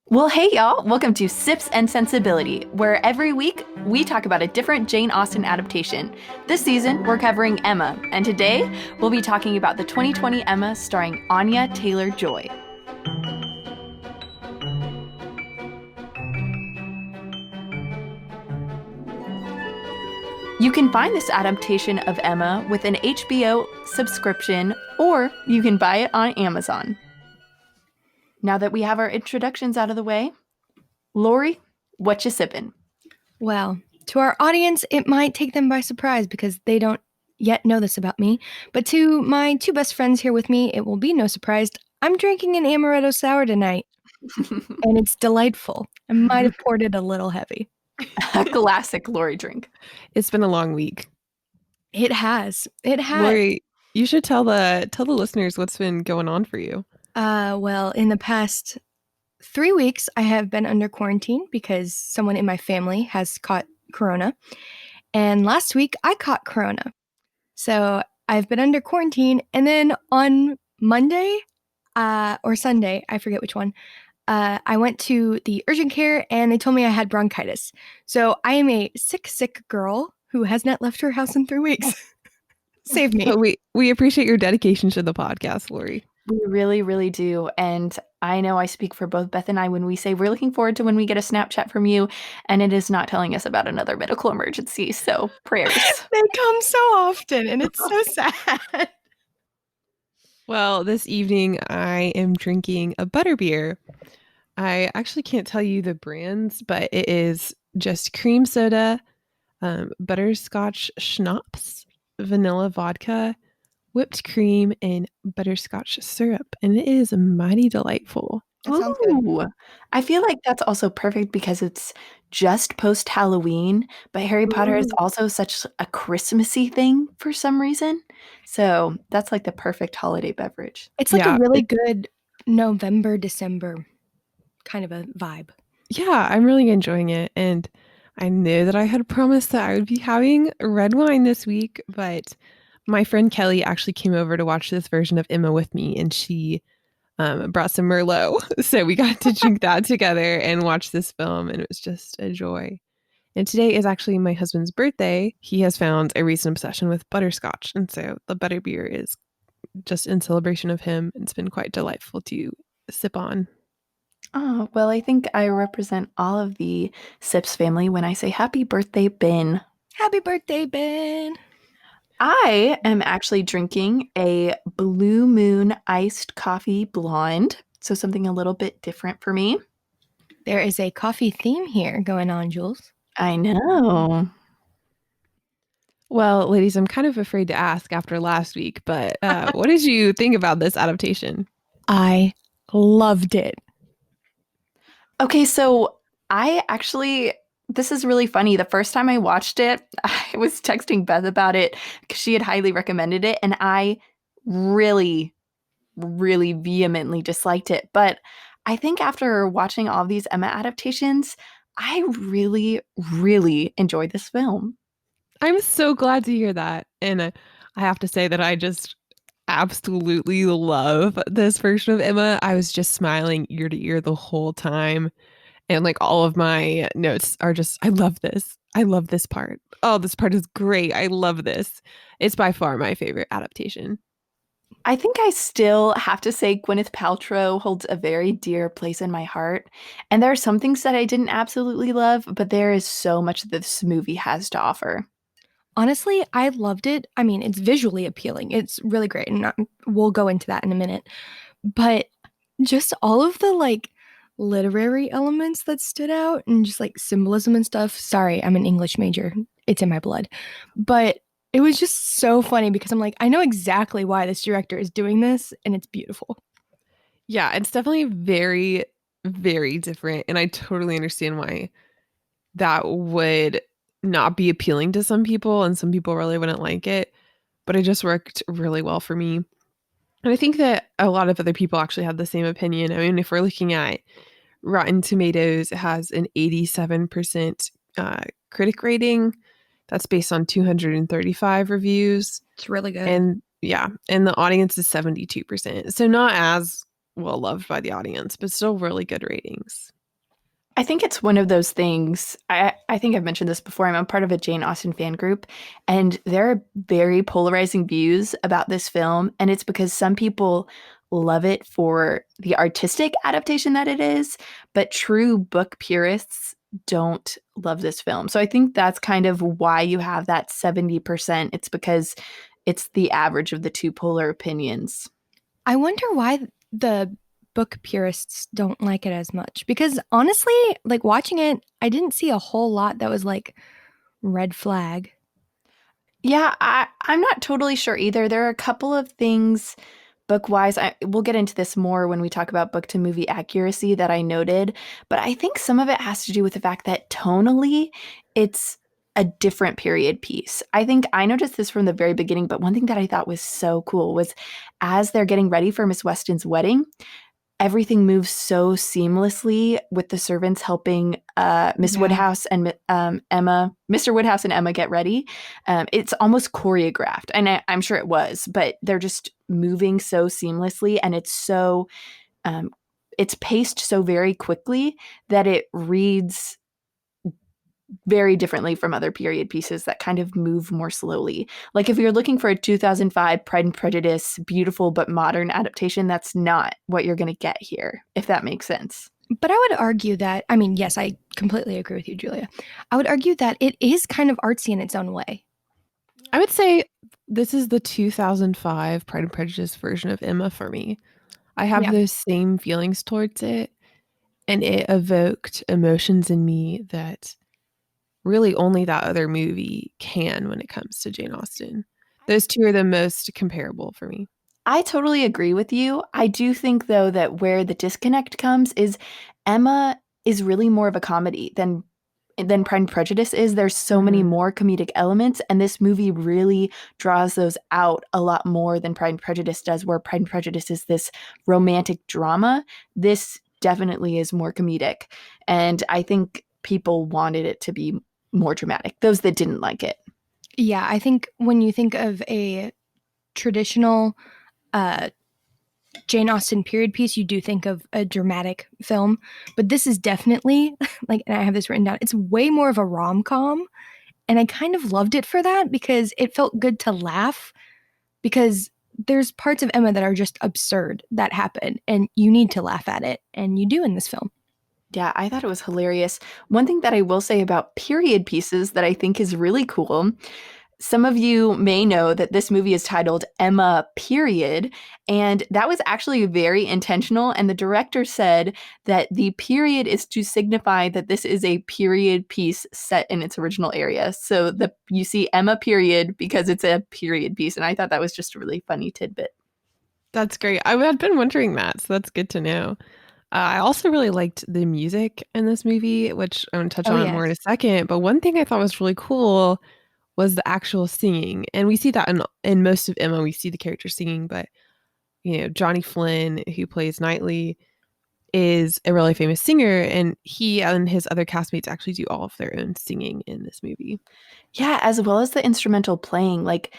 Well, hey, y'all. Welcome to Sips and Sensibility, where every week we talk about a different Jane Austen adaptation. This season, we're covering Emma, and today we'll be talking about the 2020 Emma starring Anya Taylor-Joy. You can find this adaptation of Emma with an HBO subscription, or you can buy it on Amazon. Now that we have our introductions out of the way, Lori, what you sippin'? Well, to our audience, it might take them by surprise because they don't yet know this about me. But to my two best friends here with me, it will be no surprise. I'm drinking an amaretto sour tonight, and it's delightful. I might have poured it a little heavy. A classic Lori drink. It's been a long week. It has. Lori, you should tell the listeners what's been going on for you. Well, in the past 3 weeks, I have been under quarantine because someone in my family has caught corona. And last week, I caught corona. So I've been under quarantine. And then on Monday or Sunday, I forget which one, I went to the urgent care and they told me I had bronchitis. So I am a sick girl who has not left her house in 3 weeks. Save me. But we appreciate your dedication to the podcast, Lori. We really, really do. And I know I speak for both Beth and I when we say we're looking forward to when we get a Snapchat from you, and it is not telling us about another medical emergency. So prayers. They come so often, and it's so sad. Well, this evening I am drinking a butterbeer. I actually can't tell you the brands, but it is just cream soda, butterscotch schnapps, vanilla vodka, whipped cream, and butterscotch syrup. And it is mighty delightful. That sounds good. Ooh, I feel like that's also perfect because it's just post Halloween, but Harry Potter is also such a Christmassy thing for some reason. So that's like the perfect holiday beverage. It's like Yeah, a really good November, December kind of a vibe. Yeah, I'm really enjoying it. And I knew that I had promised that I would be having red wine this week, but my friend Kelly actually came over to watch this version of Emma with me, and she brought some Merlot. So we got to drink that together and watch this film, and it was just a joy. And today is actually my husband's birthday. He has found a recent obsession with butterscotch, and so the butterbeer is just in celebration of him. It's been quite delightful to sip on. Oh, well, I think I represent all of the Sips family when I say happy birthday, Ben. Happy birthday, Ben. I am actually drinking a Blue Moon iced coffee blonde, so something a little bit different for me. There is a coffee theme here going on, Jules. I know. Well, ladies, I'm kind of afraid to ask after last week, but what did you think about this adaptation? I loved it. Okay, so this is really funny. The first time I watched it, I was texting Beth about it because she had highly recommended it, and I really, really vehemently disliked it. But I think after watching all of these Emma adaptations, I really, really enjoyed this film. I'm so glad to hear that. And I have to say that I just absolutely love this version of Emma. I was just smiling ear to ear the whole time. And like all of my notes are just, I love this. I love this part. Oh, this part is great. I love this. It's by far my favorite adaptation. I think I still have to say Gwyneth Paltrow holds a very dear place in my heart. And there are some things that I didn't absolutely love, but there is so much that this movie has to offer. Honestly, I loved it. I mean, it's visually appealing. It's really great. And we'll go into that in a minute. But just all of the like literary elements that stood out and just like symbolism and stuff. Sorry, I'm an English major. It's in my blood. But it was just so funny because I'm like, I know exactly why this director is doing this, and it's beautiful. Yeah, it's definitely very, very different. And I totally understand why that would not be appealing to some people and some people really wouldn't like it. But it just worked really well for me. And I think that a lot of other people actually had the same opinion. I mean, if we're looking at Rotten Tomatoes, it has an 87% critic rating. That's based on 235 reviews. It's really good. And yeah, and the audience is 72%. So not as well loved by the audience, but still really good ratings. I think it's one of those things. I think I've mentioned this before. I'm a part of a Jane Austen fan group, and there are very polarizing views about this film. And it's because some people love it for the artistic adaptation that it is, but true book purists don't love this film. So I think that's kind of why you have that 70%. It's because it's the average of the two polar opinions. I wonder why the book purists don't like it as much. Because honestly, like watching it, I didn't see a whole lot that was like red flag. Yeah, I'm not totally sure either. There are a couple of things book wise. We'll get into this more when we talk about book to movie accuracy that I noted, but I think some of it has to do with the fact that tonally it's a different period piece. I think I noticed this from the very beginning, but one thing that I thought was so cool was as they're getting ready for Miss Weston's wedding, everything moves so seamlessly with the servants helping Miss Yeah. Woodhouse and Emma, Mr. Woodhouse and Emma get ready. It's almost choreographed, and I'm sure it was, but they're just moving so seamlessly, and um, it's paced so very quickly that it reads very differently from other period pieces that kind of move more slowly. Like if you're looking for a 2005 Pride and Prejudice beautiful but modern adaptation, that's not what you're going to get here, if that makes sense. But I would argue that, I mean, yes, I completely agree with you, Julia. I would argue that it is kind of artsy in its own way. I would say this is the 2005 Pride and Prejudice version of Emma for me. I have Yeah. those same feelings towards it, and it evoked emotions in me that really only that other movie can when it comes to Jane Austen. Those two are the most comparable for me. I totally agree with you. I do think, though, that where the disconnect comes is Emma is really more of a comedy than Pride and Prejudice is. There's so many Mhm. more comedic elements, and this movie really draws those out a lot more than Pride and Prejudice does, where Pride and Prejudice is this romantic drama. This definitely is more comedic, and I think people wanted it to be more dramatic, those that didn't like it. Yeah, I think when you think of a traditional uh, Jane Austen period piece, you do think of a dramatic film. But this is definitely, like, and I have this written down, it's way more of a rom com. And I kind of loved it for that because it felt good to laugh because there's parts of Emma that are just absurd that happen and you need to laugh at it. And you do in this film. Yeah, I thought it was hilarious. One thing that I will say about period pieces that I think is really cool, some of you may know that this movie is titled Emma Period, and that was actually very intentional. And the director said that the period is to signify that this is a period piece set in its original area. So you see Emma Period because it's a period piece, and I thought that was just a really funny tidbit. That's great. I had been wondering that, so that's good to know. I also really liked the music in this movie, which I'm going to touch Oh, on more yes. in a second. But one thing I thought was really cool was the actual singing, and we see that in most of Emma. We see the character singing, but Johnny Flynn, who plays Knightley, is a really famous singer, and he and his other castmates actually do all of their own singing in this movie. Yeah, as well as the instrumental playing. Like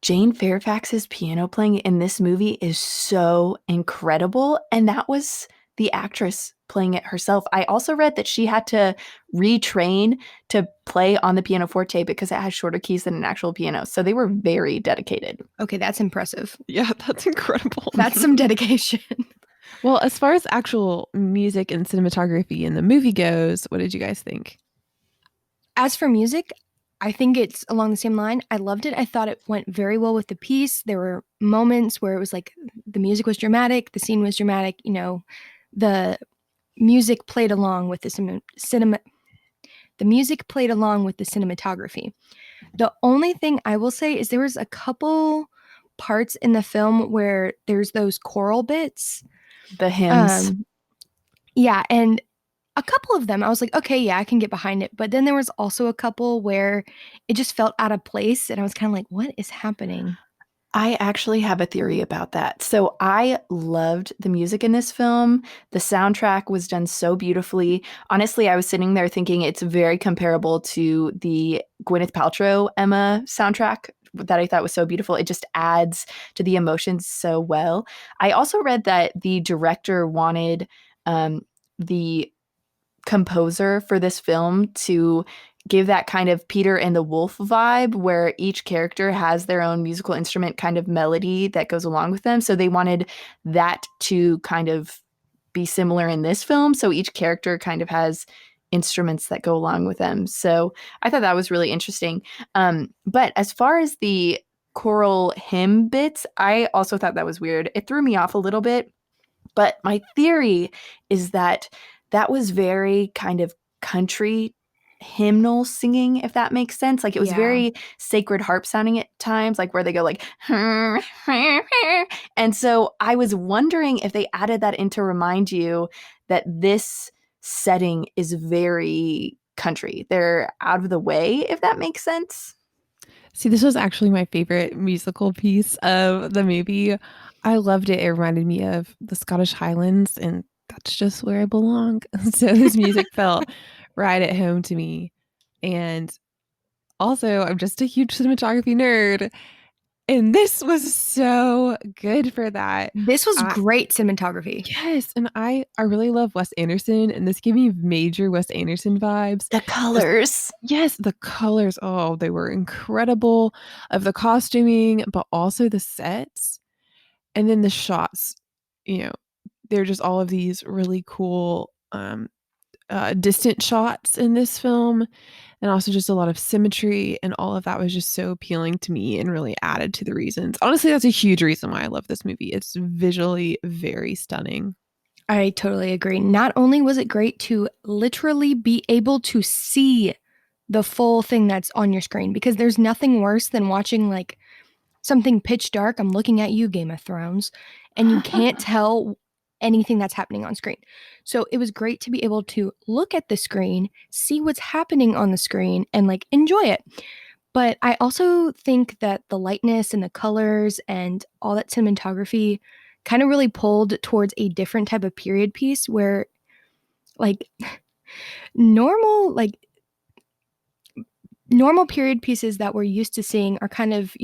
Jane Fairfax's piano playing in this movie is so incredible. And that was the actress playing it herself. I also read that she had to retrain to play on the pianoforte because it has shorter keys than an actual piano. So they were very dedicated. Okay, that's impressive. Yeah, that's incredible. That's some dedication. Well, as far as actual music and cinematography in the movie goes, what did you guys think? As for music, I think it's along the same line. I loved it. I thought it went very well with the piece. There were moments where it was like the music was dramatic, the scene was dramatic, the music played along with the music played along with the cinematography. The only thing I will say is there was a couple parts in the film where there's those choral bits. The hymns. Um yeah, and a couple of them I was like, okay, yeah, I can get behind it. But then there was also a couple where it just felt out of place and I was kind of like, what is happening? I actually have a theory about that. So I loved the music in this film. The soundtrack was done so beautifully. Honestly, I was sitting there thinking it's very comparable to the Gwyneth Paltrow Emma soundtrack that I thought was so beautiful. It just adds to the emotions so well. I also read that the director wanted the composer for this film to give that kind of Peter and the Wolf vibe where each character has their own musical instrument kind of melody that goes along with them. So they wanted that to kind of be similar in this film. So each character kind of has instruments that go along with them. So I thought that was really interesting. But as far as the choral hymn bits, I also thought that was weird. It threw me off a little bit. But my theory is that that was very kind of country hymnal singing, if that makes sense. Like it was Yeah. very sacred harp sounding at times, like where they go like, and so I was wondering if they added that in to remind you that this setting is very country. They're out of the way, if that makes sense. See, this was actually my favorite musical piece of the movie. I loved it. It reminded me of the Scottish Highlands, and that's just where I belong. So this music felt right at home to me. And also, I'm just a huge cinematography nerd, and this was so good for that. This was I, great cinematography. yes, and I really love Wes Anderson, and this gave me major Wes Anderson vibes. The Just colors. yes, the colors, oh, they were incredible of the costuming, but also the sets. And then the shots, you know, they're just all of these really cool distant shots in this film, and also just a lot of symmetry, and all of that was just so appealing to me and really added to the reasons. Honestly, that's a huge reason why I love this movie. It's visually very stunning. I totally agree. Not only was it great to literally be able to see the full thing that's on your screen, because there's nothing worse than watching like something pitch dark. I'm looking at you, Game of Thrones, and you can't tell anything that's happening on screen. So it was great to be able to look at the screen, see what's happening on the screen, and like enjoy it. But I also think that the lightness and the colors and all that cinematography kind of really pulled towards a different type of period piece where like normal like normal period pieces that we're used to seeing are kind of,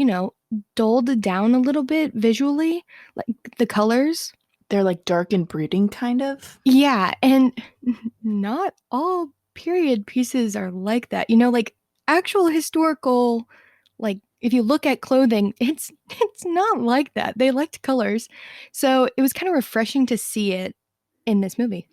dulled down a little bit visually, like the colors. They're like dark and brooding, kind of. Yeah, and not all period pieces are like that. Like actual historical, like if you look at clothing, it's not like that. They liked colors. So it was kind of refreshing to see it in this movie.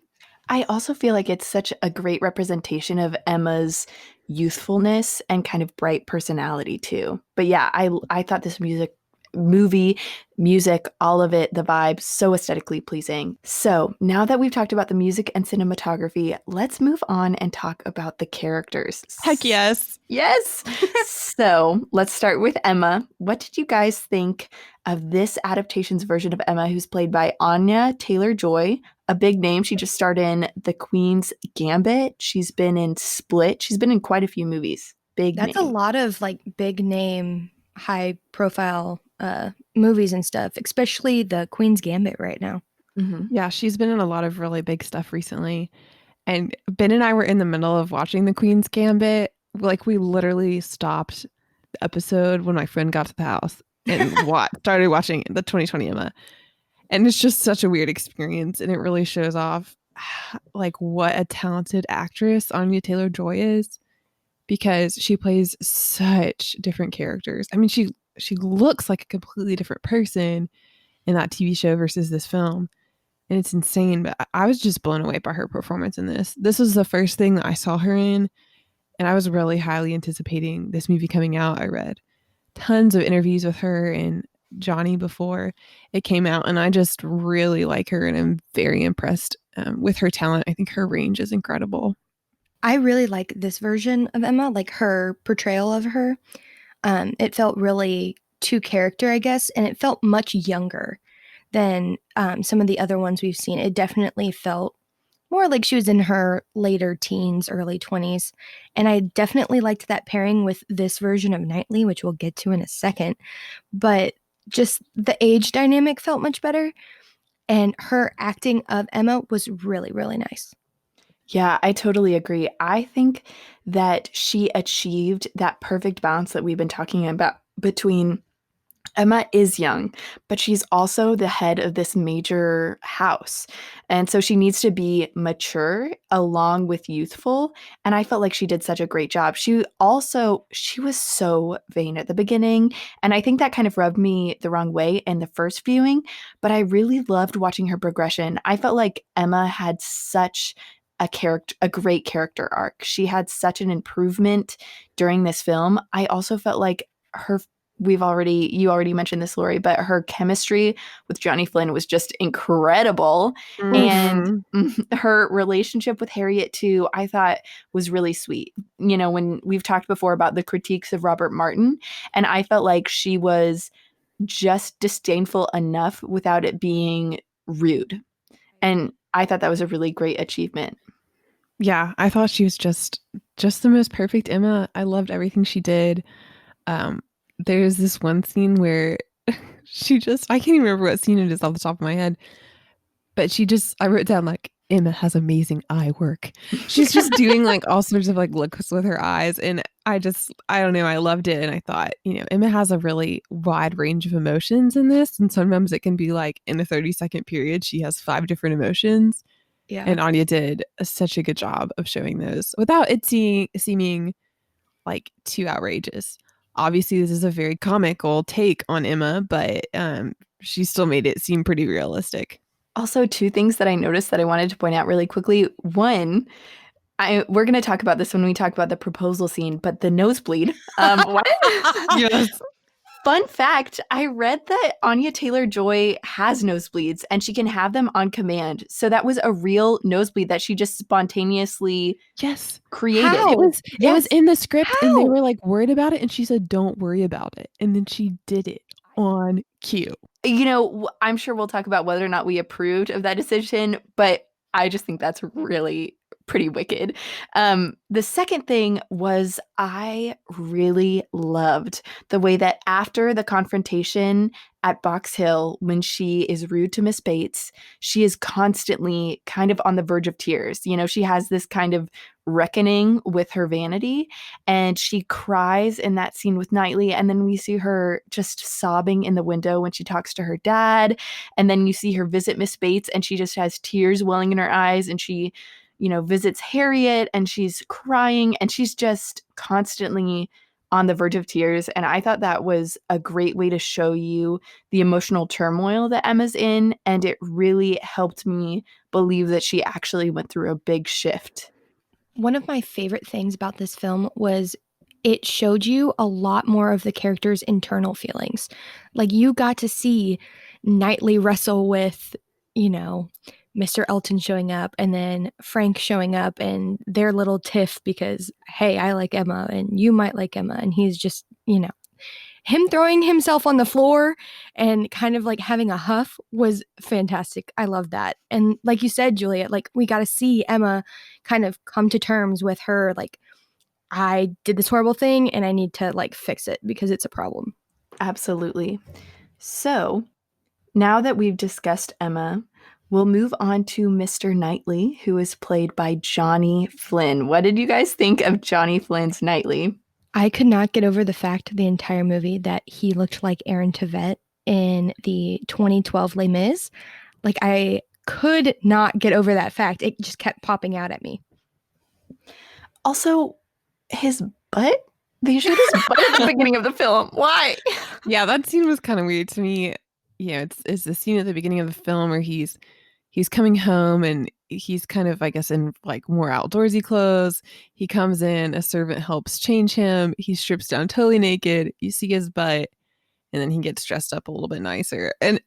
I also feel like it's such a great representation of Emma's youthfulness and kind of bright personality too. But yeah, I thought this music, all of it, the vibe, so aesthetically pleasing. So now that we've talked about the music and cinematography, let's move on and talk about the characters. Heck yes. Yes. So let's start with Emma. What did you guys think of this adaptation's version of Emma, who's played by Anya Taylor-Joy? A big name. She just starred in The Queen's Gambit. She's been in Split. She's been in quite a few movies. Big That's a name. lot of like big name, high profile movies and stuff, especially the Queen's Gambit right now. Mm-hmm. Yeah, she's been in a lot of really big stuff recently. And Ben and I were in the middle of watching The Queen's Gambit. Like, we literally stopped the episode when my friend got to the house and started watching the 2020 Emma. And it's just such a weird experience. And it really shows off like what a talented actress Anya Taylor-Joy is, because she plays such different characters. I mean, she looks like a completely different person in that TV show versus this film. And it's insane, but I was just blown away by her performance in this. This was the first thing that I saw her in, and I was really highly anticipating this movie coming out. I read tons of interviews with her and Johnny before it came out, and I just really like her, and I'm very impressed with her talent. I think her range is incredible. I really like this version of Emma, like her portrayal of her. It felt really to character, I guess, and it felt much younger than some of the other ones we've seen. It definitely felt more like she was in her later teens, early 20s. And I definitely liked that pairing with this version of Knightley, which we'll get to in a second. But just the age dynamic felt much better. And her acting of Emma was really, really nice. Yeah, I totally agree. I think that she achieved that perfect balance that we've been talking about between Emma is young, but she's also the head of this major house. And so she needs to be mature along with youthful. And I felt like she did such a great job. She was so vain at the beginning. And I think that kind of rubbed me the wrong way in the first viewing, but I really loved watching her progression. I felt like Emma had such a great character arc. She had such an improvement during this film. I also felt like her you already mentioned this, Lori, but her chemistry with Johnny Flynn was just incredible. And Mhm. her relationship with Harriet, too, I thought was really sweet. You know, when we've talked before about the critiques of Robert Martin, and I felt like she was just disdainful enough without it being rude. And I thought that was a really great achievement. Yeah, I thought she was just the most perfect Emma. I loved everything she did. Um, there's this one scene where I can't even remember what scene it is off the top of my head, but I wrote down like Emma has amazing eye work. She's just doing like all sorts of like looks with her eyes. And I don't know, I loved it. And I thought, Emma has a really wide range of emotions in this. And sometimes it can be like in a 30-second period, she has 5 different emotions. Yeah. And Anya did such a good job of showing those without it seeming like too outrageous. Obviously, this is a very comical take on Emma, but she still made it seem pretty realistic. Also, two things that I noticed that I wanted to point out really quickly. One, we're going to talk about this when we talk about the proposal scene, but the nosebleed. What? Yes. Fun fact, I read that Anya Taylor-Joy has nosebleeds and she can have them on command. So that was a real nosebleed that she just spontaneously Yes. created. How? It was Yes. in the script and they How? were like worried about it and she said don't worry about it. And then she did it on cue. You know, I'm sure we'll talk about whether or not we approved of that decision, but I just think that's really pretty wicked. The second thing was I really loved the way that after the confrontation at Box Hill, when she is rude to Miss Bates, she is constantly kind of on the verge of tears. You know, she has this kind of reckoning with her vanity and she cries in that scene with Knightley. And then we see her just sobbing in the window when she talks to her dad. And then you see her visit Miss Bates and she just has tears welling in her eyes. And she, visits Harriet and she's crying and she's just constantly on the verge of tears. And I thought that was a great way to show you the emotional turmoil that Emma's in. And it really helped me believe that she actually went through a big shift. One of my favorite things about this film was it showed you a lot more of the character's internal feelings. Like you got to see Knightley wrestle with, you know, Mr. Elton showing up and then Frank showing up and their little tiff because, hey, I like Emma and you might like Emma. And he's just, him throwing himself on the floor and kind of like having a huff was fantastic. I love that. And like you said, Juliet, like we got to see Emma kind of come to terms with her, like, I did this horrible thing and I need to like fix it because it's a problem. Absolutely. So now that we've discussed Emma, we'll move on to Mr. Knightley, who is played by Johnny Flynn. What did you guys think of Johnny Flynn's Knightley? I could not get over the fact the entire movie that he looked like Aaron Tveit in the 2012 Les Mis. Like I could not get over that fact. It just kept popping out at me. Also, his butt? They showed his butt at the beginning of the film. Why? Yeah, that scene was kind of weird to me. It's the scene at the beginning of the film where he's coming home and he's kind of, I guess, in like more outdoorsy clothes. He comes in, a servant helps change him. He strips down totally naked. You see his butt, and then he gets dressed up a little bit nicer. And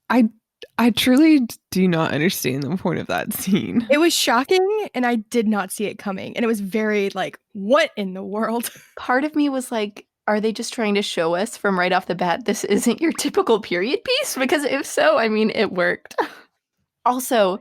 I I truly do not understand the point of that scene. It was shocking and I did not see it coming. And it was very like, what in the world? Part of me was like, are they just trying to show us from right off the bat this isn't your typical period piece? Because if so, I mean, it worked. Also,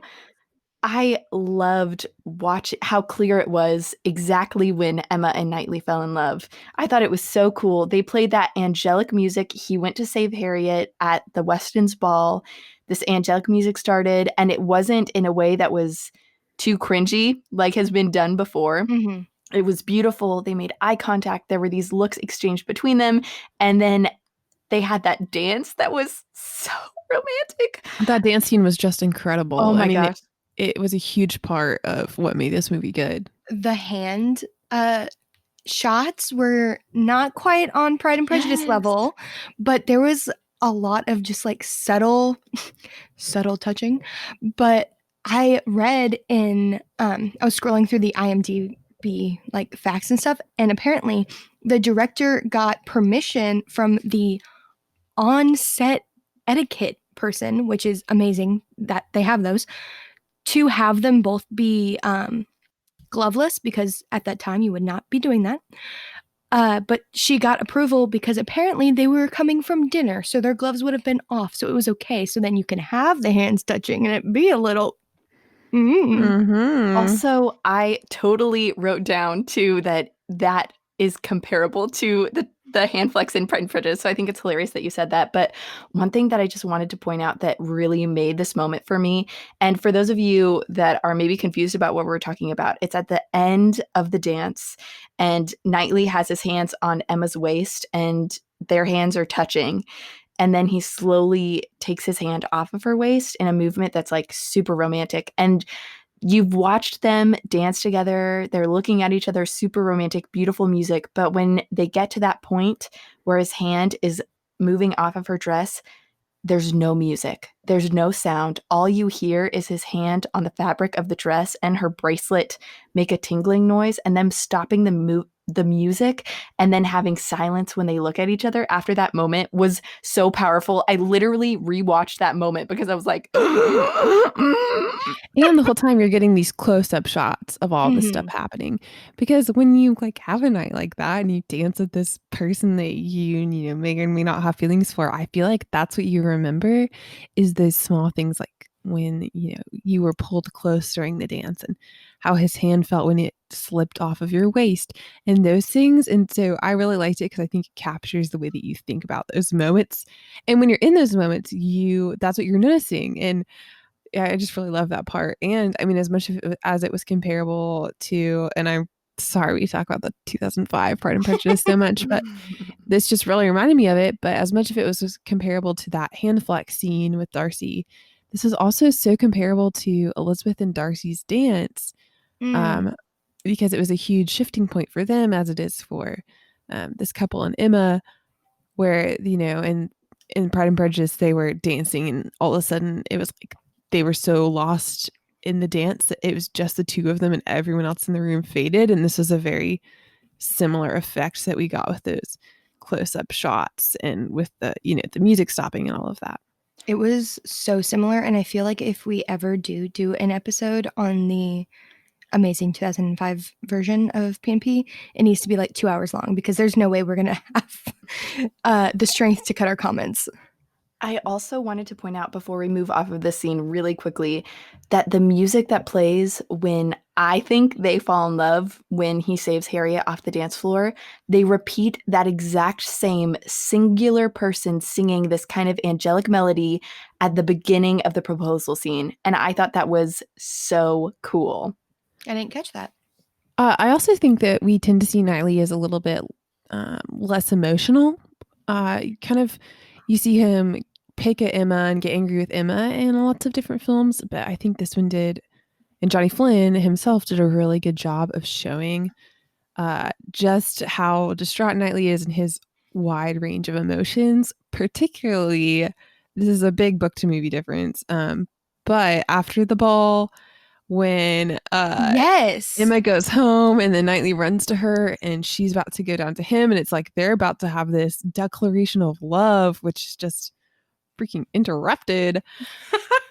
I loved watching how clear it was exactly when Emma and Knightley fell in love. I thought it was so cool. They played that angelic music. He went to save Harriet at the Weston's ball. This angelic music started, and it wasn't in a way that was too cringy like has been done before. Mm-hmm. It was beautiful. They made eye contact. There were these looks exchanged between them. And then they had that dance that was so romantic. That dance scene was just incredible. Oh I my mean, gosh. it was a huge part of what made this movie good. The hand shots were not quite on Pride and Prejudice Yes. level, but there was a lot of just like subtle touching. But I read I was scrolling through the IMDb like facts and stuff, and apparently the director got permission from the on-set etiquette person, which is amazing that they have those, to have them both be gloveless, because at that time you would not be doing that. But she got approval because apparently they were coming from dinner, so their gloves would have been off, so it was okay. So then you can have the hands touching and it be a little. Mm-hmm. Also, I totally wrote down too that is comparable to the hand flex in Pride and Prejudice. So I think it's hilarious that you said that. But one thing that I just wanted to point out that really made this moment for me, and for those of you that are maybe confused about what we're talking about, it's at the end of the dance, and Knightley has his hands on Emma's waist, and their hands are touching. And then he slowly takes his hand off of her waist in a movement that's like super romantic. And you've watched them dance together. They're looking at each other, super romantic, beautiful music. But when they get to that point where his hand is moving off of her dress, there's no music. There's no sound. All you hear is his hand on the fabric of the dress and her bracelet make a tingling noise, and them stopping the music and then having silence when they look at each other after that moment was so powerful. I literally rewatched that moment because I was like, And the whole time you're getting these close-up shots of all this stuff happening. Because when you like have a night like that and you dance with this person that you may or may not have feelings for, I feel like that's what you remember is those small things, like when you were pulled close during the dance and how his hand felt when it slipped off of your waist and those things. And so I really liked it because I think it captures the way that you think about those moments. And when you're in those moments, that's what you're noticing. And yeah, I just really love that part. And I mean, as much as it was comparable to, and I'm sorry we talk about the 2005 Pride and Prejudice so much, but this just really reminded me of it. But as much of it was comparable to that hand flex scene with Darcy, this is also so comparable to Elizabeth and Darcy's dance, because it was a huge shifting point for them, as it is for this couple and Emma, where in Pride and Prejudice they were dancing, and all of a sudden it was like they were so lost in the dance that it was just the two of them and everyone else in the room faded. And this was a very similar effect that we got with those close-up shots and with the the music stopping and all of that. It was so similar, and I feel like if we ever do an episode on the amazing 2005 version of PNP, it needs to be like 2 hours long, because there's no way we're gonna have the strength to cut our comments. I also wanted to point out before we move off of this scene really quickly that the music that plays when I think they fall in love, when he saves Harriet off the dance floor, they repeat that exact same singular person singing this kind of angelic melody at the beginning of the proposal scene. And I thought that was so cool. I didn't catch that. I also think that we tend to see Knightley as a little bit less emotional. You see him pick at Emma and get angry with Emma in lots of different films, but I think this one did, and Johnny Flynn himself did a really good job of showing just how distraught Knightley is and his wide range of emotions. Particularly, this is a big book to movie difference, but after the ball, when yes, Emma goes home and then Knightley runs to her and she's about to go down to him, and it's like they're about to have this declaration of love, which is just freaking interrupted.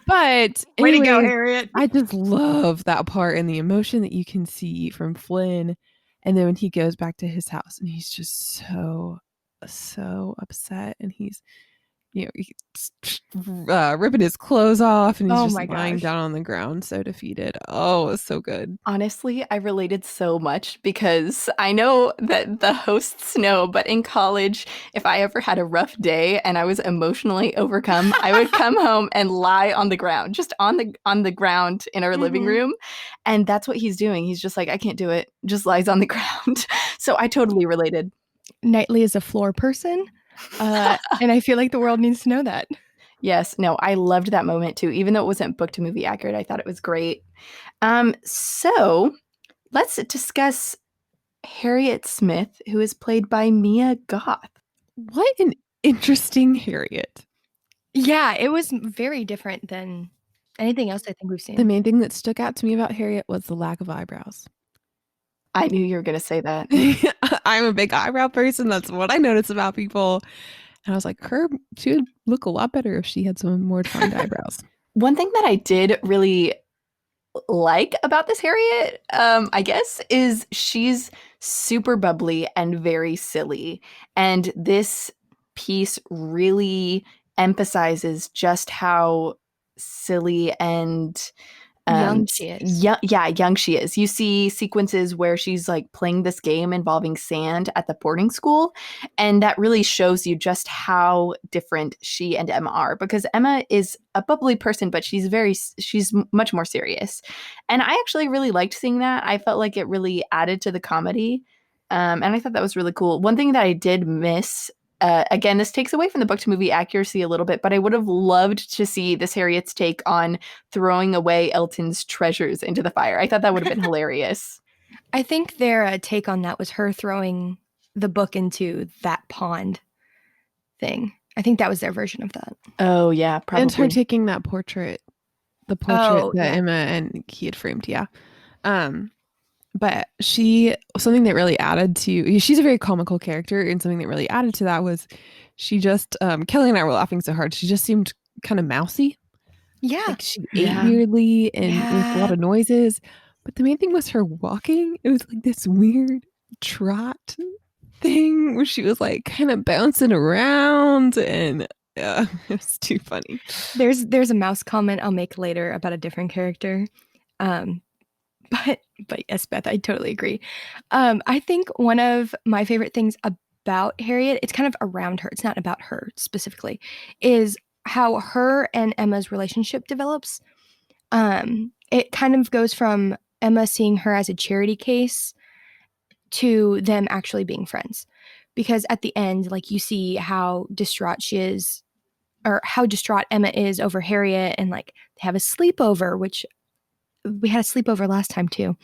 But way to go, anyways, Harriet. I just love that part and the emotion that you can see from Flynn. And then when he goes back to his house and he's just so upset, and he's ripping his clothes off, and he's just lying down on the ground, so defeated. Oh, it was so good. Honestly, I related so much because I know that the hosts know, but in college, if I ever had a rough day and I was emotionally overcome, I would come home and lie on the ground, just on the ground in our living room. And that's what he's doing. He's just like, I can't do it. Just lies on the ground. So I totally related. Knightley is a floor person. And I feel like the world needs to know that. Yes, no, I loved that moment too. Even though it wasn't book to movie accurate, I thought it was great. So let's discuss Harriet Smith, who is played by Mia Goth. What an interesting Harriet. Yeah, it was very different than anything else I think we've The seen. main thing that stuck out to me about Harriet was the lack of eyebrows. I knew you were going to say that. I'm a big eyebrow person. That's what I notice about people. And I was like, she would look a lot better if she had some more defined eyebrows. One thing that I did really like about this Harriet, I guess, is she's super bubbly and very silly. And this piece really emphasizes just how silly and Young she is. young she is. You see sequences where she's like playing this game involving sand at the boarding school, and that really shows you just how different she and Emma are, because Emma is a bubbly person, but she's much more serious. And I actually really liked seeing that. I felt like it really added to the comedy. And I thought that was really cool. One thing that I did miss, again, this takes away from the book to movie accuracy a little bit, but I would have loved to see this Harriet's take on throwing away Elton's treasures into the fire. I thought that would have been hilarious. I think their take on that was her throwing the book into that pond thing. I think that was their version of that. Oh, yeah, And her probably. taking that portrait, the portrait that Emma and he had framed, yeah. But something that really added to, she's a very comical character, and something that really added to that was she just, Kelly and I were laughing so hard, she just seemed kind of mousy. Yeah. Like she ate Yeah. weirdly and with a lot Yeah. of noises. But the main thing was her walking. It was like this weird trot thing where she was like kind of bouncing around, and it was too funny. There's a mouse comment I'll make later about a different character. But yes, Beth, I totally agree. I think one of my favorite things about Harriet, it's kind of around her, it's not about her specifically, is how her and Emma's relationship develops. It kind of goes from Emma seeing her as a charity case to them actually being friends. Because at the end, like, you see how distraught she is, or how distraught Emma is over Harriet, and like they have a sleepover, which we had a sleepover last time too.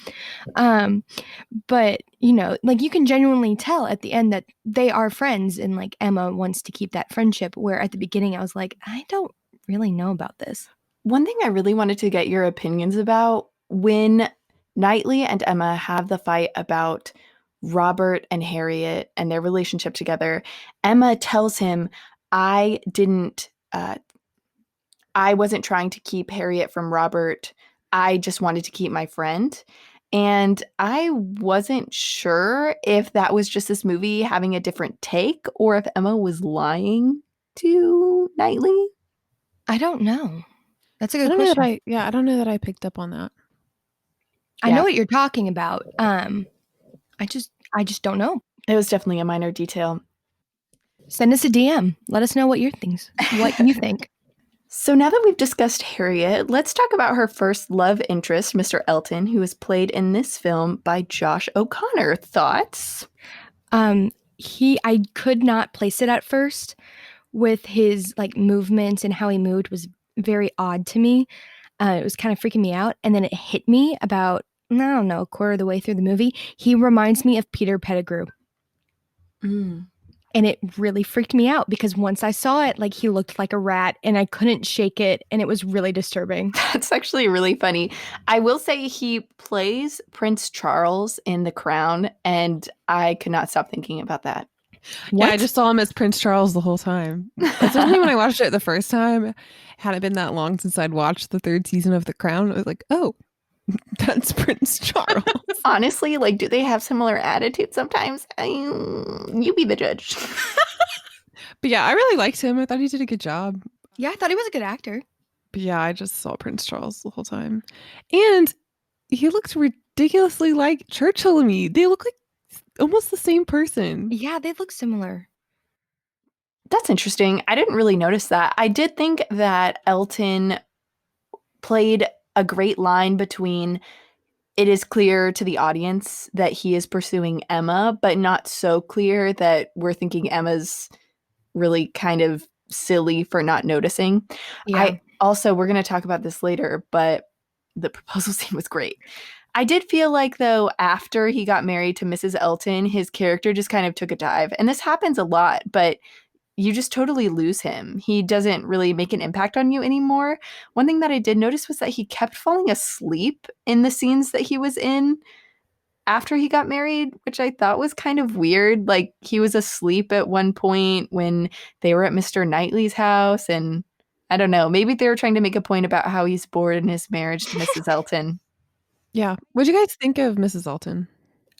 But like, you can genuinely tell at the end that they are friends, and like Emma wants to keep that friendship, where at the beginning I was like, I don't really know about this. One thing I really wanted to get your opinions about, when Knightley and Emma have the fight about Robert and Harriet and their relationship together, Emma tells him, I didn't, I wasn't trying to keep Harriet from Robert. I just wanted to keep my friend. And I wasn't sure if that was just this movie having a different take, or if Emma was lying to Knightley. I don't know. That's a I good don't know question. I don't know that I picked up on that. I Yeah. know what you're talking about. I just don't know. It was definitely a minor detail. Send us a DM. Let us know what you think. So now that we've discussed Harriet, let's talk about her first love interest, Mr. Elton, who is played in this film by Josh O'Connor. Thoughts? I could not place it at first. With his like movements and how he moved was very odd to me. It was kind of freaking me out, and then it hit me about, I don't know, a quarter of the way through the movie. He reminds me of Peter Pettigrew. And it really freaked me out, because once I saw it, like, he looked like a rat and I couldn't shake it, and it was really disturbing. That's actually really funny. I will say he plays Prince Charles in The Crown, and I could not stop thinking about that. Yeah, I just saw him as Prince Charles the whole time. Especially when I watched it the first time. Had it been that long since I'd watched the third season of The Crown, I was like, oh, that's Prince Charles. Honestly, like, do they have similar attitudes sometimes? You be the judge. But yeah, I really liked him. I thought he did a good job. Yeah, I thought he was a good actor. But yeah, I just saw Prince Charles the whole time. And he looks ridiculously like Churchill to me. They look like almost the same person. Yeah, they look similar. That's interesting. I didn't really notice that. I did think that Elton played a great line between, it is clear to the audience that he is pursuing Emma, but not so clear that we're thinking Emma's really kind of silly for not noticing. Yeah. We're going to talk about this later, but the proposal scene was great. I did feel like, though, after he got married to Mrs. Elton, his character just kind of took a dive. And this happens a lot, but you just totally lose him. He doesn't really make an impact on you anymore. One thing that I did notice was that he kept falling asleep in the scenes that he was in after he got married, which I thought was kind of weird. Like, he was asleep at one point when they were at Mr. Knightley's house, and I don't know, maybe they were trying to make a point about how he's bored in his marriage to Mrs. Elton. Yeah. What'd you guys think of Mrs. Elton?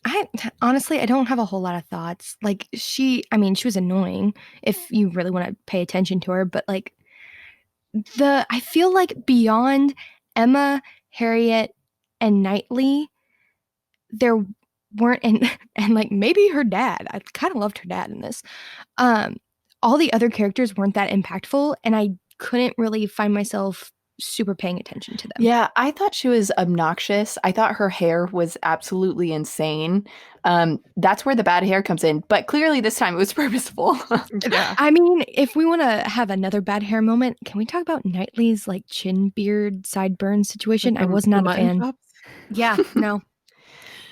I honestly, I don't have a whole lot of thoughts. Like she was annoying if you really want to pay attention to her, but like I feel like beyond Emma, Harriet, and Knightley, there weren't and like maybe her dad. I kind of loved her dad in this. All the other characters weren't that impactful, and I couldn't really find myself super paying attention to them. Yeah, I thought she was obnoxious. I thought her hair was absolutely insane. That's where the bad hair comes in. But clearly this time it was purposeful. Yeah. I mean, if we want to have another bad hair moment, can we talk about Knightley's like chin beard sideburn situation? Like I was not a mutton fan. chops? Yeah, no.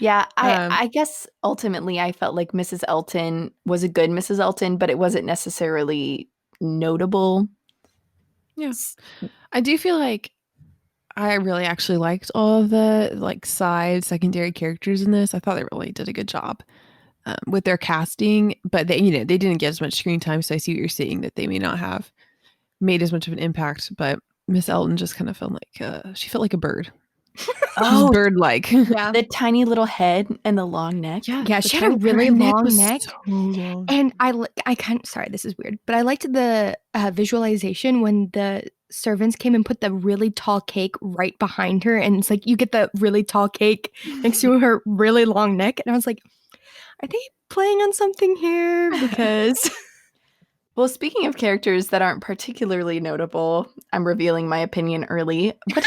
Yeah, Um, I guess ultimately I felt like Mrs. Elton was a good Mrs. Elton, but it wasn't necessarily notable. yeah. I do feel like I really actually liked all of the like side secondary characters in this. I thought they really did a good job with their casting, but they didn't get as much screen time. So I see what you're saying, that they may not have made as much of an impact. But Miss Elton just kind of felt like she felt like a bird. She's Oh, bird-like. Yeah. the tiny little head and the long neck. Yeah, Yeah, the she had a her really neck long was neck. so long. And I kind of, sorry, this is weird, but I liked the visualization when the servants came and put the really tall cake right behind her. And it's like you get the really tall cake next to her really long neck. And I was like, are they playing on something here? Because Well, speaking of characters that aren't particularly notable, I'm revealing my opinion early. What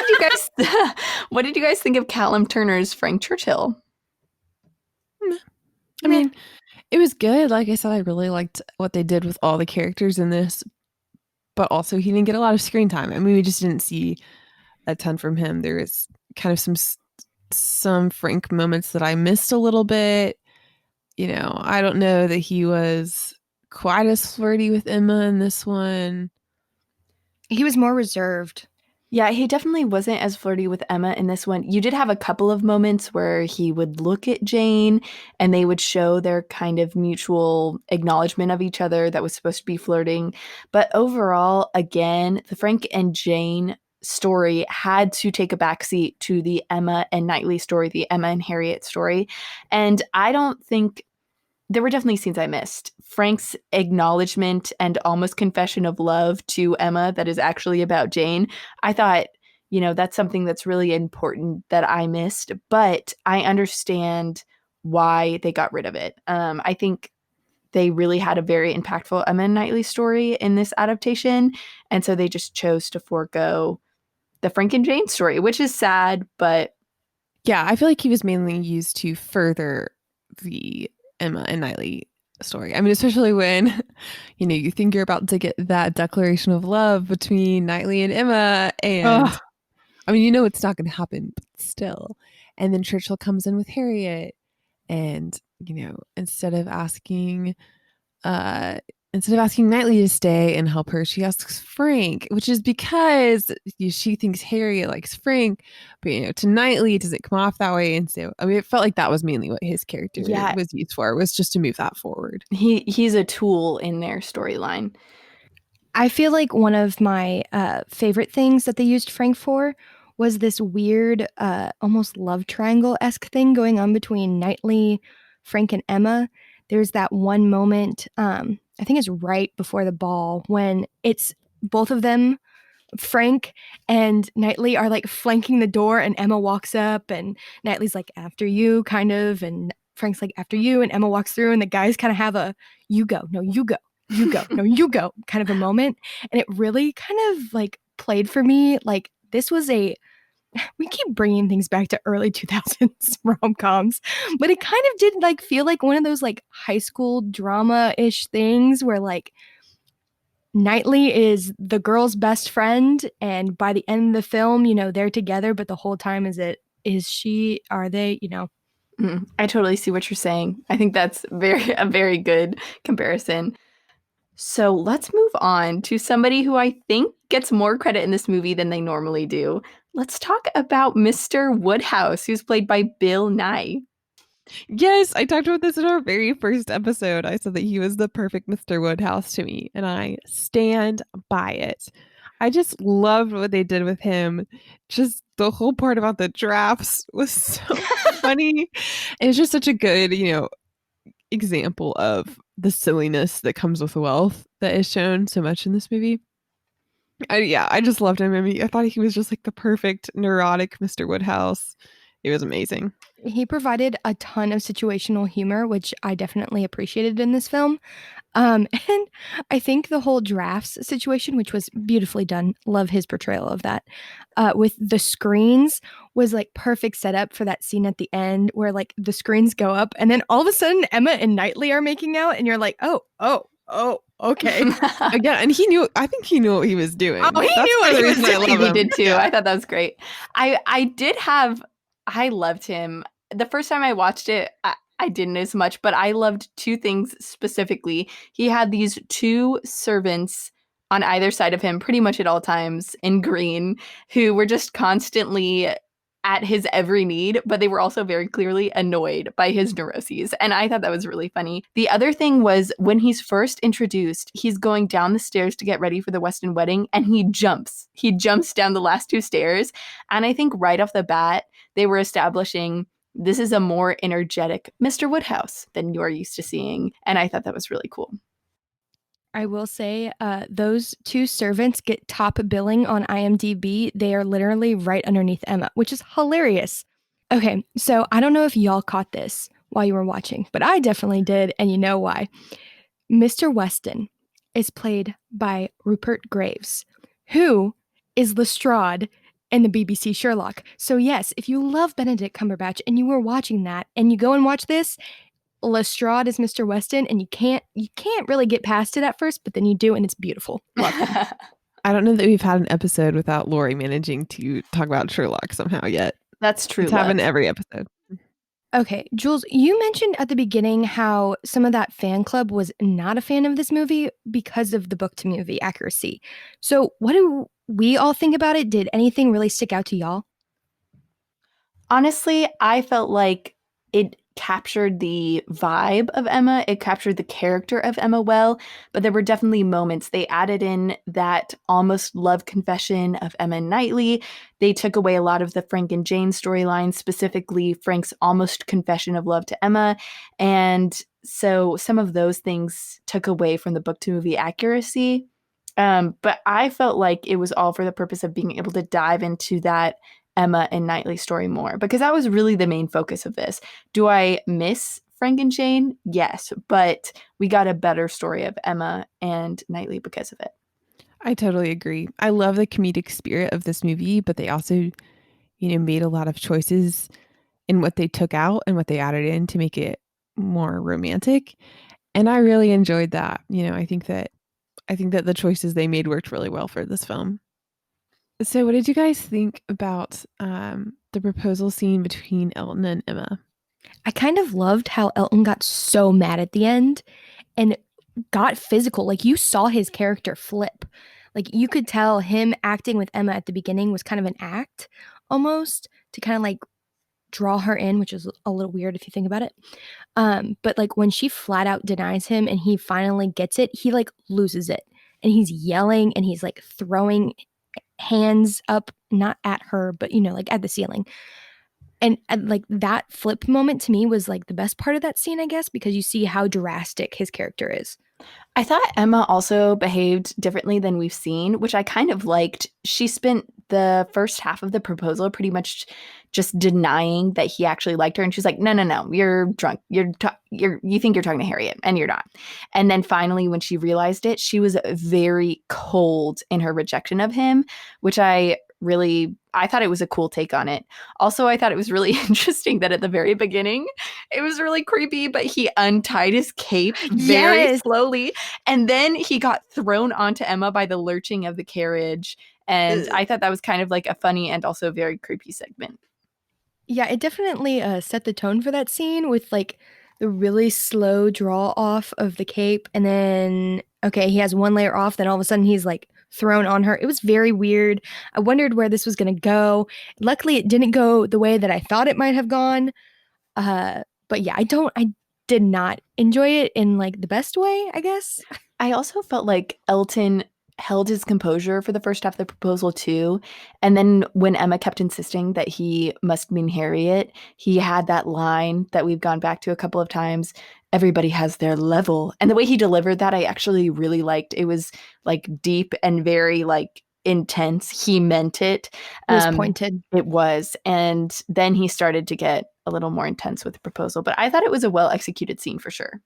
did you guys think of Callum Turner's Frank Churchill? I mean, it was good. Like I said, I really liked what they did with all the characters in this, but also he didn't get a lot of screen time. I mean, we just didn't see a ton from him. There is kind of some Frank moments that I missed a little bit. I don't know that he was quite as flirty with Emma in this one. he was more reserved. Yeah, he definitely wasn't as flirty with Emma in this one. You did have a couple of moments where he would look at Jane and they would show their kind of mutual acknowledgement of each other that was supposed to be flirting. But overall, again, the Frank and Jane story had to take a backseat to the Emma and Knightley story, the Emma and Harriet story. And I don't think there were definitely scenes I missed. Frank's acknowledgement and almost confession of love to Emma that is actually about Jane. I thought, that's something that's really important that I missed, but I understand why they got rid of it. I think they really had a very impactful Emma and Knightley story in this adaptation, and so they just chose to forego the Frank and Jane story, which is sad, but Yeah, I feel like he was mainly used to further the Emma and Knightley story. I mean, especially when, you think you're about to get that declaration of love between Knightley and Emma, and Ugh. I mean, it's not going to happen, but still. And then Churchill comes in with Harriet, and uh, instead of asking Knightley to stay and help her, she asks Frank, which is because she thinks Harriet likes Frank, but to Knightley it doesn't come off that way. And so, I mean, it felt like that was mainly what his character was used for, was just to move that forward. he's a tool in their storyline. I feel like one of my favorite things that they used Frank for was this weird, almost love triangle-esque thing going on between Knightley, Frank, and Emma. There's that one moment, I think it's right before the ball, when it's both of them, Frank and Knightley, are like flanking the door, and Emma walks up, and Knightley's like, after you, kind of, and Frank's like, after you, and Emma walks through, and the guys kind of have a, you go, no, you go. You go, no, you go, kind of a moment. And it really kind of like played for me. Like this was we keep bringing things back to early 2000s rom-coms, but it kind of did like feel like one of those like high school drama-ish things where like Knightley is the girl's best friend, and by the end of the film, they're together, but the whole time are they, I totally see what you're saying. I think that's a very good comparison. So let's move on to somebody who I think gets more credit in this movie than they normally do. Let's talk about Mr. Woodhouse, who's played by Bill Nye. Yes, I talked about this in our very first episode. I said that he was the perfect Mr. Woodhouse to me, and I stand by it. I just loved what they did with him. Just the whole part about the drafts was so funny. And it's just such a good, example of the silliness that comes with wealth that is shown so much in this movie. I just loved him. I mean, I thought he was just like the perfect neurotic Mr. Woodhouse. It was amazing. He provided a ton of situational humor, which I definitely appreciated in this film. And I think the whole drafts situation, which was beautifully done, love his portrayal of that, with the screens was like perfect setup for that scene at the end where like the screens go up and then all of a sudden Emma and Knightley are making out and you're like, oh, okay. Again, and I think he knew what he was doing. Oh, he knew what he was doing. He did too. Yeah. I thought that was great. I loved him. The first time I watched it, I didn't as much, but I loved two things specifically. He had these two servants on either side of him pretty much at all times in green who were just constantly at his every need, but they were also very clearly annoyed by his neuroses. And I thought that was really funny. The other thing was when he's first introduced, he's going down the stairs to get ready for the Weston wedding and he jumps. He jumps down the last two stairs. And I think right off the bat, they were establishing this is a more energetic Mr. Woodhouse than you're used to seeing. And I thought that was really cool. I will say those two servants get top billing on IMDb. They are literally right underneath Emma, which is hilarious. Okay, so I don't know if y'all caught this while you were watching, but I definitely did, and you know why. Mr. Weston is played by Rupert Graves, who is Lestrade in the BBC Sherlock. So yes, if you love Benedict Cumberbatch and you were watching that and you go and watch this, Lestrade is Mr. Weston, and you can't really get past it at first, but then you do, and it's beautiful. Love him. I don't know that we've had an episode without Lori managing to talk about Sherlock somehow yet. That's true. It's happened every episode. Okay, Jules, you mentioned at the beginning how some of that fan club was not a fan of this movie because of the book to movie accuracy. So what do we all think about it? Did anything really stick out to y'all? Honestly, I felt like it captured the vibe of Emma. It captured the character of Emma well, but there were definitely moments. They added in that almost love confession of Emma and Knightley. They took away a lot of the Frank and Jane storyline, specifically Frank's almost confession of love to Emma. And so some of those things took away from the book to movie accuracy. But I felt like it was all for the purpose of being able to dive into that Emma and Knightley story more, because that was really the main focus of this. Do I miss Frank and Jane? Yes, but we got a better story of Emma and Knightley because of it. I totally agree. I love the comedic spirit of this movie, but they also, made a lot of choices in what they took out and what they added in to make it more romantic. And I really enjoyed that. I think that the choices they made worked really well for this film. So what did you guys think about the proposal scene between Elton and Emma? I kind of loved how Elton got so mad at the end and got physical. Like you saw his character flip. Like you could tell him acting with Emma at the beginning was kind of an act almost to kind of like draw her in, which is a little weird if you think about it. But like when she flat out denies him and he finally gets it, he like loses it. And he's yelling and he's like throwing hands up, not at her, but like at the ceiling. And like that flip moment to me was like the best part of that scene, I guess, because you see how drastic his character is. I thought Emma also behaved differently than we've seen, which I kind of liked. She spent the first half of the proposal pretty much just denying that he actually liked her. And she's like, no, you're drunk. You think you're talking to Harriet and you're not. And then finally, when she realized it, she was very cold in her rejection of him, which I I thought it was a cool take on it. Also, I thought it was really interesting that at the very beginning, it was really creepy, but he untied his cape very Yes. slowly. And then he got thrown onto Emma by the lurching of the carriage. And I thought that was kind of like a funny and also very creepy segment. Yeah, it definitely set the tone for that scene with like the really slow draw off of the cape. And then, okay, he has one layer off. Then all of a sudden he's like thrown on her. It was very weird. I wondered where this was going to go. Luckily, it didn't go the way that I thought it might have gone. But yeah, I did not enjoy it in like the best way, I guess. I also felt like Elton held his composure for the first half of the proposal too. And then when Emma kept insisting that he must mean Harriet, he had that line that we've gone back to a couple of times. Everybody has their level. And the way he delivered that, I actually really liked. It was like deep and very like intense. He meant it. It was pointed. It was. And then he started to get a little more intense with the proposal. But I thought it was a well executed scene for sure.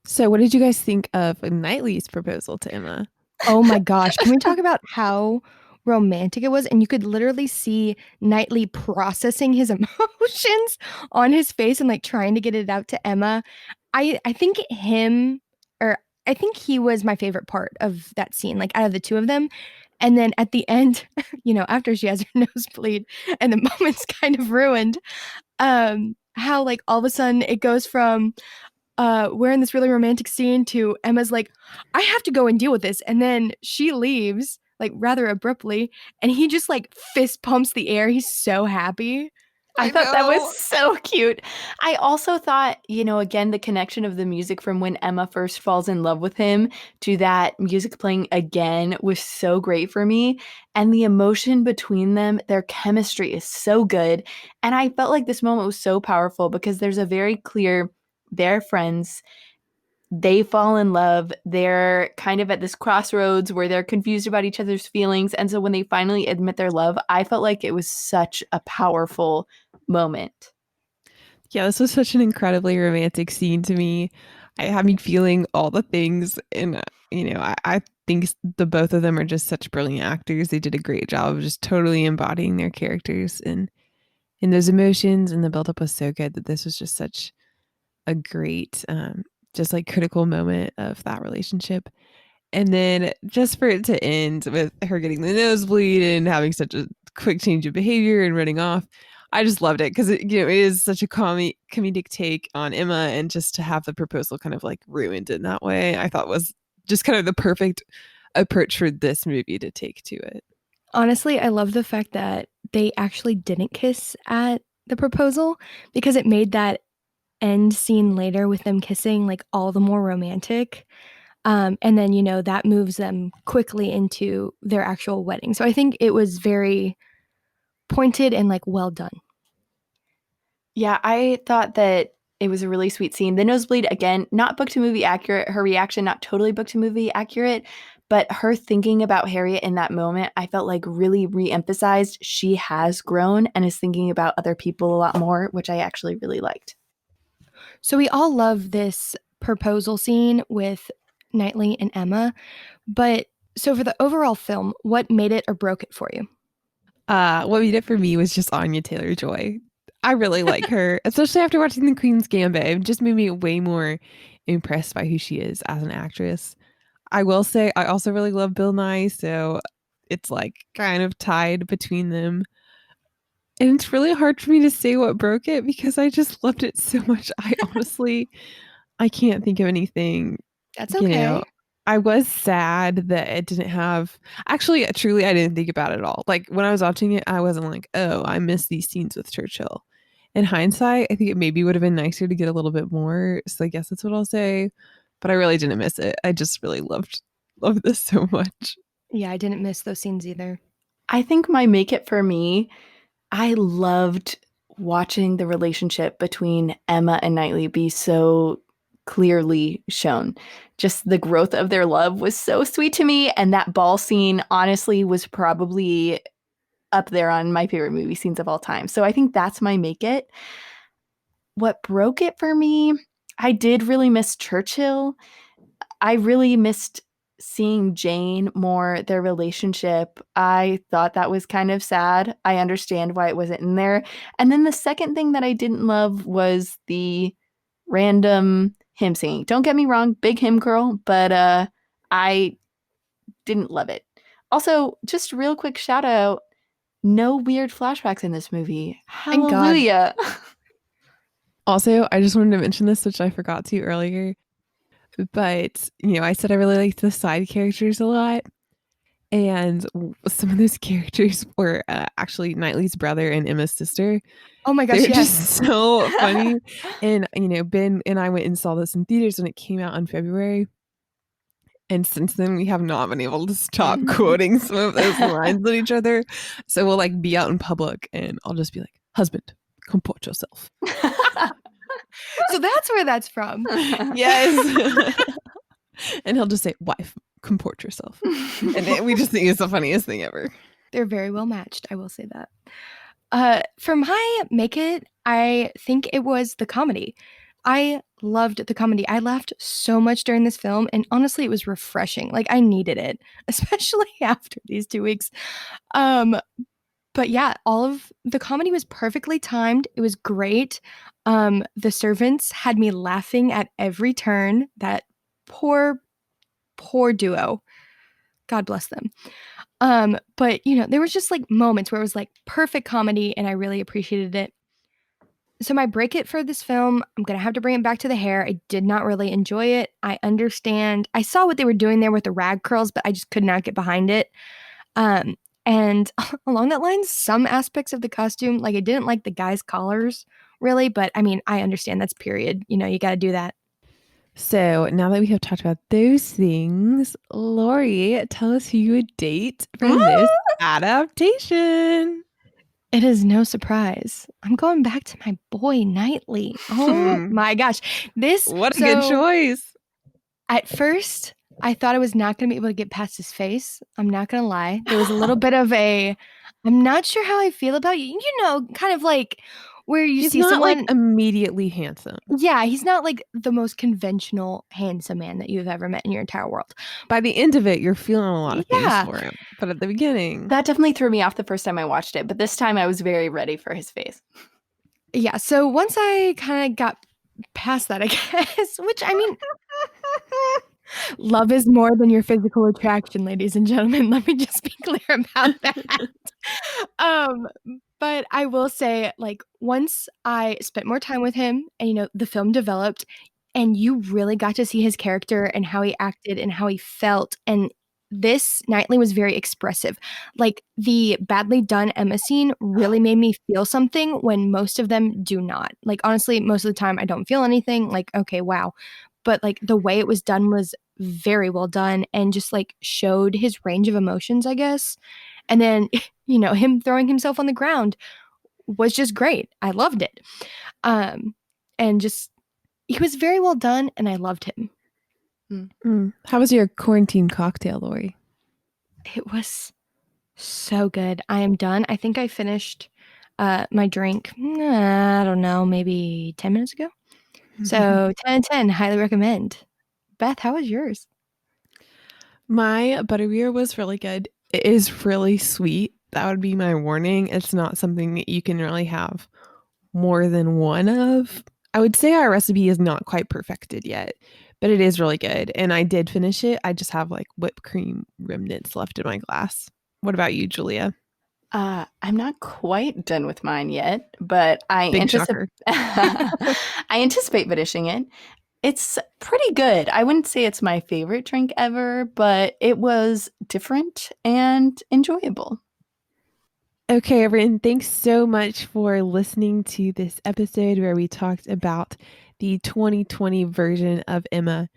So, what did you guys think of Knightley's proposal to Emma? Oh my gosh. Can we talk about how romantic it was? And you could literally see Knightley processing his emotions on his face and like trying to get it out to Emma. I think him or I think he was my favorite part of that scene, like out of the two of them. And then at the end, after she has her nosebleed and the moment's kind of ruined, how like all of a sudden it goes from we're in this really romantic scene to Emma's like, I have to go and deal with this. And then she leaves like rather abruptly and he just like fist pumps the air. He's so happy. I thought that was so cute. I also thought, again, the connection of the music from when Emma first falls in love with him to that music playing again was so great for me. And the emotion between them, their chemistry is so good. And I felt like this moment was so powerful because there's a very clear, they're friends. They fall in love. They're kind of at this crossroads where they're confused about each other's feelings. And so when they finally admit their love, I felt like it was such a powerful moment. Yeah, this was such an incredibly romantic scene to me. I had me feeling all the things, and I think the both of them are just such brilliant actors. They did a great job of just totally embodying their characters and in those emotions, and the buildup was so good that this was just such a great, just like critical moment of that relationship. And then just for it to end with her getting the nosebleed and having such a quick change of behavior and running off, I just loved it because it is such a comedic take on Emma, and just to have the proposal kind of like ruined in that way, I thought was just kind of the perfect approach for this movie to take to it. Honestly, I love the fact that they actually didn't kiss at the proposal because it made that end scene later with them kissing like all the more romantic. And then, that moves them quickly into their actual wedding. So I think it was very pointed and like well done. Yeah, I thought that it was a really sweet scene. The nosebleed, again, not book to movie accurate. Her reaction, not totally book to movie accurate, but her thinking about Harriet in that moment, I felt like really re-emphasized she has grown and is thinking about other people a lot more, which I actually really liked. So we all love this proposal scene with Knightley and Emma, but so for the overall film, what made it or broke it for you? What made it for me was just Anya Taylor-Joy. I really like her, especially after watching The Queen's Gambit. It just made me way more impressed by who she is as an actress. I will say I also really love Bill Nye, so it's like kind of tied between them. And it's really hard for me to say what broke it because I just loved it so much. I can't think of anything, That's you know. okay. I was sad that it didn't have actually truly I didn't think about it at all. Like when I was watching it, I wasn't like, oh, I miss these scenes with Churchill. In hindsight, I think it maybe would have been nicer to get a little bit more. So I guess that's what I'll say. But I really didn't miss it. I just really loved this so much. Yeah, I didn't miss those scenes either. I think my make it for me, I loved watching the relationship between Emma and Knightley be so clearly shown. Just the growth of their love was so sweet to me. And that ball scene, honestly, was probably up there on my favorite movie scenes of all time. So I think that's my make it. What broke it for me, I did really miss Churchill. I really missed seeing Jane more, their relationship, I thought that was kind of sad. I understand why it wasn't in there. And then the second thing that I didn't love was the random hymn singing. Don't get me wrong, big hymn girl, but I didn't love it. Also, just real quick shout out, no weird flashbacks in this movie. Thank God. Hallelujah. Also, I just wanted to mention this, which I forgot to earlier. But, I said I really liked the side characters a lot. And some of those characters were actually Knightley's brother and Emma's sister. Oh my gosh, They're yes. just so funny. And, Ben and I went and saw this in theaters when it came out in February. And since then, we have not been able to stop quoting some of those lines at each other. So we'll like be out in public and I'll just be like, husband, comport yourself. So that's where that's from. Yes. And he'll just say, wife, comport yourself. And we just think it's the funniest thing ever. They're very well matched, I will say that. For my make it, I think it was the comedy. I loved the comedy. I laughed so much during this film, and honestly, it was refreshing. Like, I needed it, especially after these 2 weeks. But yeah, all of the comedy was perfectly timed. It was great. The servants had me laughing at every turn. That poor duo. God bless them. But there was just like moments where it was like perfect comedy, and I really appreciated it. So my break it for this film, I'm gonna have to bring it back to the hair. I did not really enjoy it. I understand. I saw what they were doing there with the rag curls, but I just could not get behind it. And along that line, some aspects of the costume, like I didn't like the guys' collars really, but I mean, I understand that's period. You got to do that. So now that we have talked about those things, Lori, tell us who you would date from this adaptation. It is no surprise. I'm going back to my boy Knightley. Oh my gosh. What a good choice. At first, I thought I was not going to be able to get past his face. I'm not going to lie. There was a little bit of I'm not sure how I feel about you. Kind of like where he's see not someone like immediately handsome. Yeah, he's not like the most conventional handsome man that you've ever met in your entire world. By the end of it, you're feeling a lot of things for him. But at the beginning, that definitely threw me off the first time I watched it. But this time I was very ready for his face. Yeah, so once I kind of got past that, I guess, which I mean, love is more than your physical attraction, ladies and gentlemen. Let me just be clear about that. But I will say, like, once I spent more time with him and, the film developed and you really got to see his character and how he acted and how he felt. And this Knightley was very expressive. Like, the badly done Emma scene really made me feel something when most of them do not. Like, honestly, most of the time I don't feel anything. Like, okay, wow. But, like, the way it was done was very well done and just, like, showed his range of emotions, I guess. And then, him throwing himself on the ground was just great. I loved it. And just, he was very well done, and I loved him. How was your quarantine cocktail, Lori? It was so good. I am done. I think I finished my drink, I don't know, maybe 10 minutes ago. So 10/10, highly recommend. Beth, how was yours? My butterbeer was really good. It is really sweet. That would be my warning. It's not something that you can really have more than one of. I would say our recipe is not quite perfected yet, but it is really good. And I did finish it. I just have like whipped cream remnants left in my glass. What about you, Julia? I'm not quite done with mine yet, but I anticipate finishing it. It's pretty good. I wouldn't say it's my favorite drink ever, but it was different and enjoyable. Okay, everyone, thanks so much for listening to this episode where we talked about the 2020 version of Emma.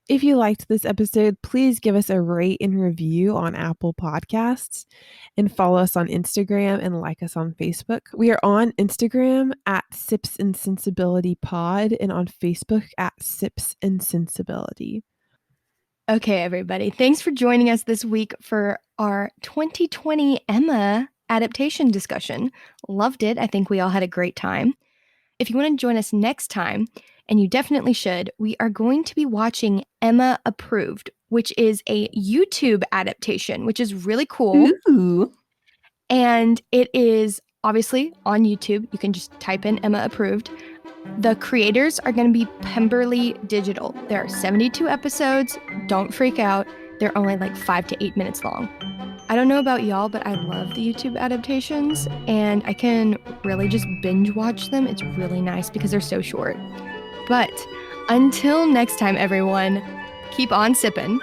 If you liked this episode, please give us a rate and review on Apple Podcasts and follow us on Instagram and like us on Facebook. We are on Instagram at Sips and Sensibility Pod and on Facebook at Sips and Sensibility. Okay, everybody. Thanks for joining us this week for our 2020 Emma adaptation discussion. Loved it. I think we all had a great time. If you want to join us next time, and you definitely should, we are going to be watching Emma Approved, which is a YouTube adaptation, which is really cool. Ooh. And it is obviously on YouTube. You can just type in Emma approved. The creators are going to be Pemberley Digital. There are 72 episodes. Don't freak out. They're only like 5 to 8 minutes long. I don't know about y'all, but I love the YouTube adaptations, and I can really just binge watch them. It's really nice because they're so short. But until next time, everyone, keep on sippin'.